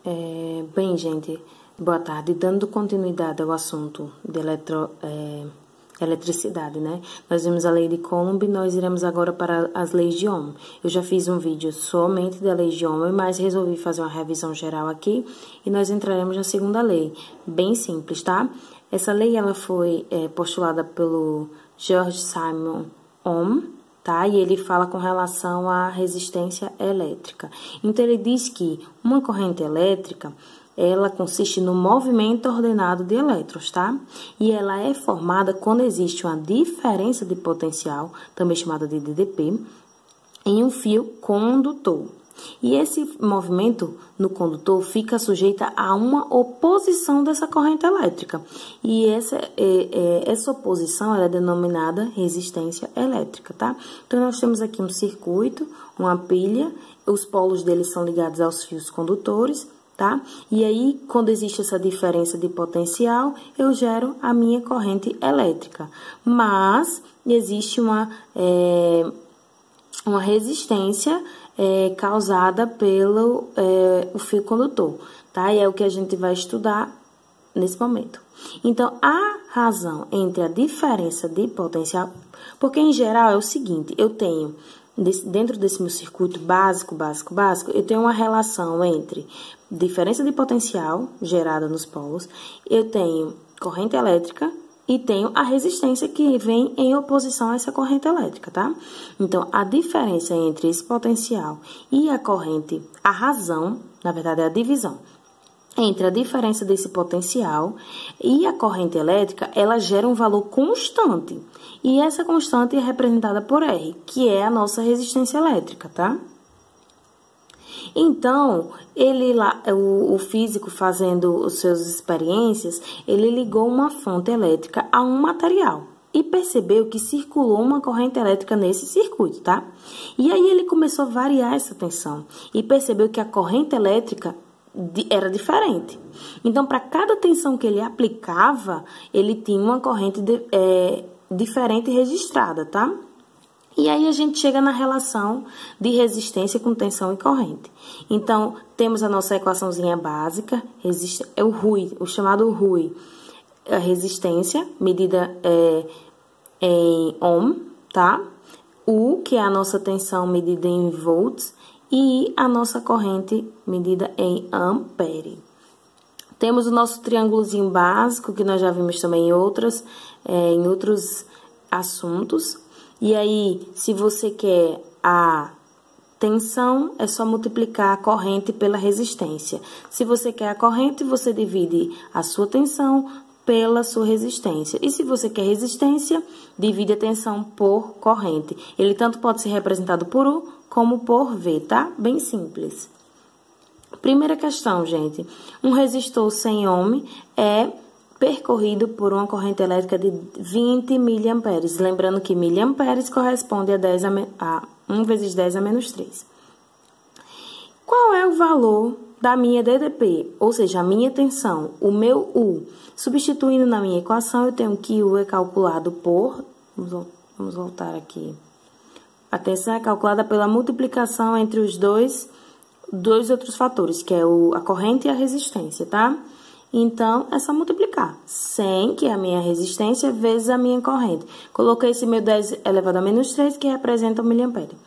Bem, gente, boa tarde. Dando continuidade ao assunto de eletricidade, né? Nós vimos a lei de Coulomb, nós iremos agora para as leis de Ohm. Eu já fiz um vídeo somente da lei de Ohm, mas resolvi fazer uma revisão geral aqui e nós entraremos na segunda lei. Bem simples, tá? Essa lei, ela foi postulada pelo George Simon Ohm, tá? E ele fala com relação à resistência elétrica. Então, ele diz que uma corrente elétrica, ela consiste no movimento ordenado de elétrons, tá? E ela é formada quando existe uma diferença de potencial, também chamada de DDP, em um fio condutor. E esse movimento no condutor fica sujeita a uma oposição dessa corrente elétrica. E essa oposição ela é denominada resistência elétrica, tá? Então, nós temos aqui um circuito, uma pilha, os polos dele são ligados aos fios condutores, tá? E aí, quando existe essa diferença de potencial, eu gero a minha corrente elétrica. Mas existe uma resistência causada pelo o fio condutor, tá? E é o que a gente vai estudar nesse momento. Então, a razão entre a diferença de potencial, porque em geral é o seguinte, eu tenho, dentro desse meu circuito básico, eu tenho uma relação entre diferença de potencial gerada nos polos, eu tenho corrente elétrica, e tenho a resistência que vem em oposição a essa corrente elétrica, tá? Então, a diferença entre esse potencial e a corrente, a razão, na verdade é a divisão, entre a diferença desse potencial e a corrente elétrica, ela gera um valor constante. E essa constante é representada por R, que é a nossa resistência elétrica, tá? Então, o físico fazendo as suas experiências, ele ligou uma fonte elétrica a um material e percebeu que circulou uma corrente elétrica nesse circuito, tá? E aí ele começou a variar essa tensão e percebeu que a corrente elétrica era diferente. Então, para cada tensão que ele aplicava, ele tinha uma corrente diferente registrada, tá? E aí a gente chega na relação de resistência com tensão e corrente. Então, temos a nossa equaçãozinha básica, o RUI, o chamado RUI. A resistência, medida em ohm, tá? U, que é a nossa tensão medida em volts, e a nossa corrente medida em ampere. Temos o nosso triângulozinho básico, que nós já vimos também em outros assuntos. E aí, se você quer a tensão, é só multiplicar a corrente pela resistência. Se você quer a corrente, você divide a sua tensão pela sua resistência. E se você quer resistência, divide a tensão por corrente. Ele tanto pode ser representado por U como por V, tá? Bem simples. Primeira questão, gente. Um resistor 100 ohm é percorrido por uma corrente elétrica de 20 miliamperes. Lembrando que miliamperes corresponde a 1 vezes 10 a menos 3. Qual é o valor da minha DDP? Ou seja, a minha tensão, o meu U. Substituindo na minha equação, eu tenho que U é calculado por... Vamos voltar aqui. A tensão é calculada pela multiplicação entre os dois outros fatores, que é a corrente e a resistência, tá? Então, é só multiplicar. 100, que é a minha resistência, vezes a minha corrente. Coloquei esse meu 10 elevado a menos 3, que representa 1 miliampere.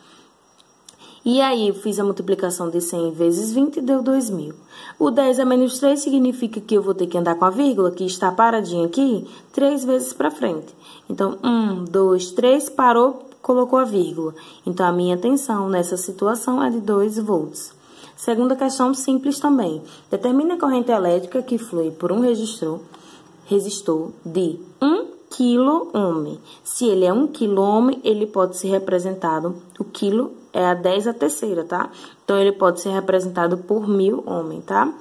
E aí, eu fiz a multiplicação de 100 vezes 20, deu 2.000. O 10 a menos 3 significa que eu vou ter que andar com a vírgula, que está paradinha aqui, 3 vezes para frente. Então, 1, 2, 3, parou, colocou a vírgula. Então, a minha tensão nessa situação é de 2 volts. Segunda questão simples também. Determine a corrente elétrica que flui por um resistor de 1 kΩ. Se ele é 1 kΩ, ele pode ser representado, o quilo é a 10 à terceira, tá? Então, ele pode ser representado por 1000 ohm, tá?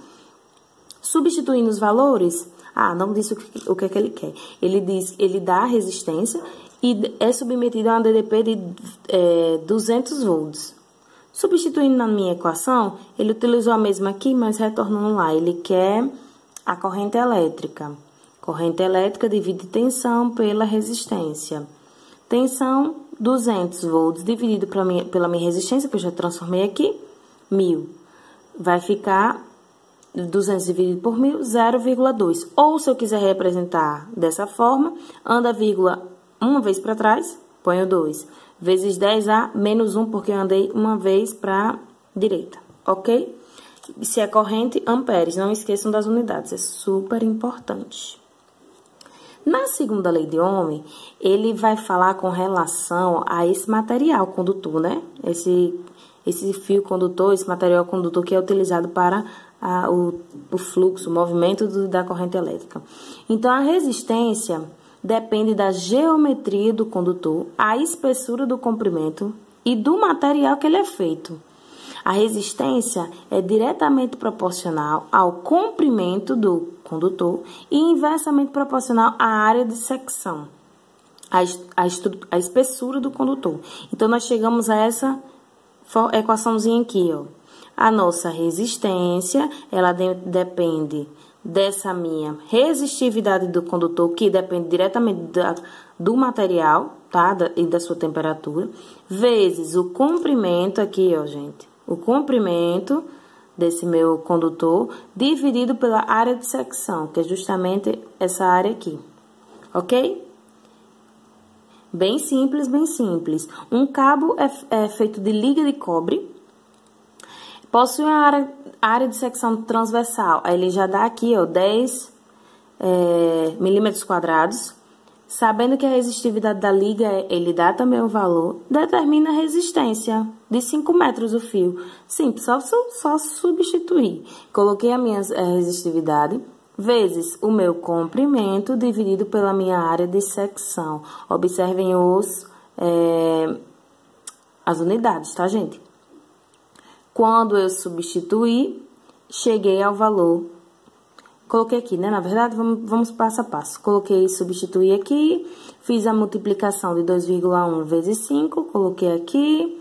Substituindo os valores, não disse o que é que ele quer. Ele dá a resistência e é submetido a uma DDP de 200 volts. Substituindo na minha equação, ele utilizou a mesma aqui, mas retornando lá. Ele quer a corrente elétrica. Corrente elétrica divide tensão pela resistência. Tensão, 200 volts, dividido pela minha resistência, que eu já transformei aqui, 1000. Vai ficar 200 dividido por 1000, 0,2. Ou, se eu quiser representar dessa forma, anda a vírgula uma vez para trás, ponho 2. Vezes 10A, menos 1, porque eu andei uma vez para a direita, ok? Se é corrente, amperes. Não esqueçam das unidades, é super importante. Na segunda lei de Ohm, ele vai falar com relação a esse material condutor, né? Esse fio condutor, esse material condutor que é utilizado para o fluxo, o movimento da corrente elétrica. Então, a resistência depende da geometria do condutor, a espessura do comprimento e do material que ele é feito. A resistência é diretamente proporcional ao comprimento do condutor e inversamente proporcional à área de secção, a espessura do condutor. Então, nós chegamos a essa equaçãozinha aqui, ó. A nossa resistência, ela depende dessa minha resistividade do condutor, que depende diretamente do material, tá? E da sua temperatura, vezes o comprimento aqui, ó, gente. O comprimento desse meu condutor dividido pela área de secção, que é justamente essa área aqui, ok? Bem simples, bem simples. Um cabo é feito de liga de cobre, possui uma área de secção transversal, aí ele já dá aqui, ó, 10 milímetros quadrados. Sabendo que a resistividade da liga, ele dá também o valor, determina a resistência de 5 metros o fio. Simples, só substituir. Coloquei a minha resistividade, vezes o meu comprimento, dividido pela minha área de secção. Observem as unidades, tá, gente? Quando eu substituir, cheguei ao valor. Coloquei aqui, né? Na verdade, vamos passo a passo. Coloquei substituir aqui, fiz a multiplicação de 2,1 vezes 5, coloquei aqui.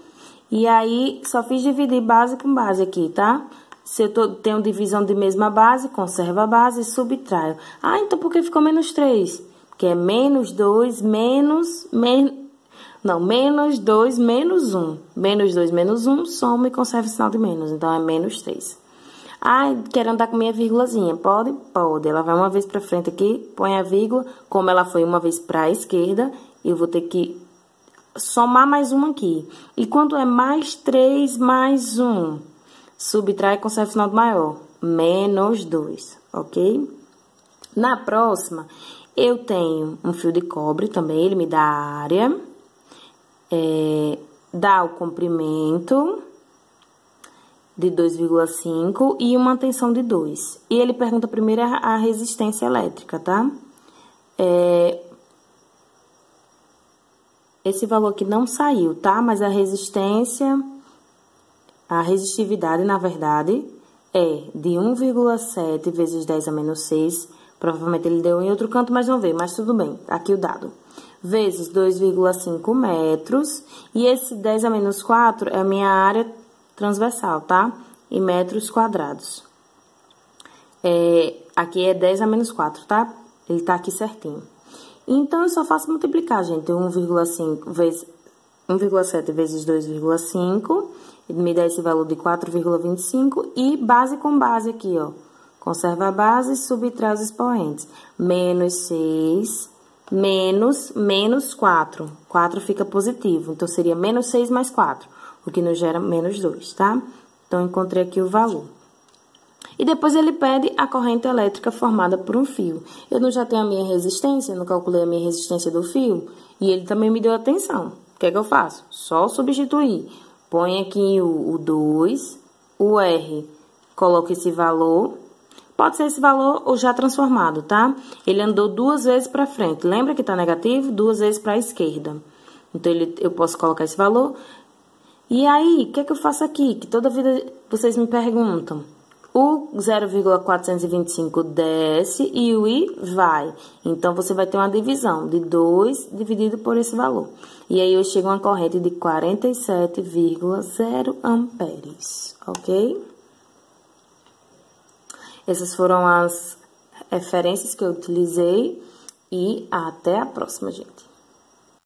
E aí, só fiz dividir base com base aqui, tá? Se eu tenho divisão de mesma base, conservo a base e subtraio. Ah, então por que ficou menos 3? Porque é menos 2, menos 2, menos 1. Menos 2, menos 1, soma e conserva o sinal de menos. Então, é menos 3. Ah, quero andar com minha vírgulazinha. Pode? Pode. Ela vai uma vez para frente aqui, põe a vírgula. Como ela foi uma vez para a esquerda, eu vou ter que somar mais uma aqui. E quando é mais 3 mais 1, subtrai e conserva o sinal do maior. Menos 2, ok? Na próxima, eu tenho um fio de cobre também. Ele me dá a área, dá o comprimento de 2,5 e uma tensão de 2. E ele pergunta primeiro a resistência elétrica, tá? Esse valor aqui não saiu, tá? Mas a resistividade, na verdade, é de 1,7 vezes 10 a menos 6. Provavelmente ele deu em outro canto, mas não veio, mas tudo bem. Aqui o dado. Vezes 2,5 metros. E esse 10 a menos 4 é a minha área transversal, tá? Em metros quadrados. Aqui é 10 a menos 4, tá? Ele tá aqui certinho. Então, eu só faço multiplicar, gente. 1,7 vezes 2,5. Me dá esse valor de 4,25. E base com base aqui, ó. Conserva a base e subtrai os expoentes. Menos 6, menos 4. 4 fica positivo. Então, seria menos 6 mais 4. O que nos gera menos 2, tá? Então, encontrei aqui o valor. E depois ele pede a corrente elétrica formada por um fio. Eu não já tenho a minha resistência, não calculei a minha resistência do fio, e ele também me deu a tensão. O que é que eu faço? Só substituir. Põe aqui o 2, o R, coloco esse valor. Pode ser esse valor ou já transformado, tá? Ele andou 2 vezes para frente. Lembra que tá negativo? 2 vezes para a esquerda. Então, eu posso colocar esse valor. E aí, o que é que eu faço aqui? Que toda vida vocês me perguntam. O 0,425 desce e o I vai. Então, você vai ter uma divisão de 2 dividido por esse valor. E aí, eu chego a uma corrente de 47,0 amperes, ok? Essas foram as referências que eu utilizei e até a próxima, gente.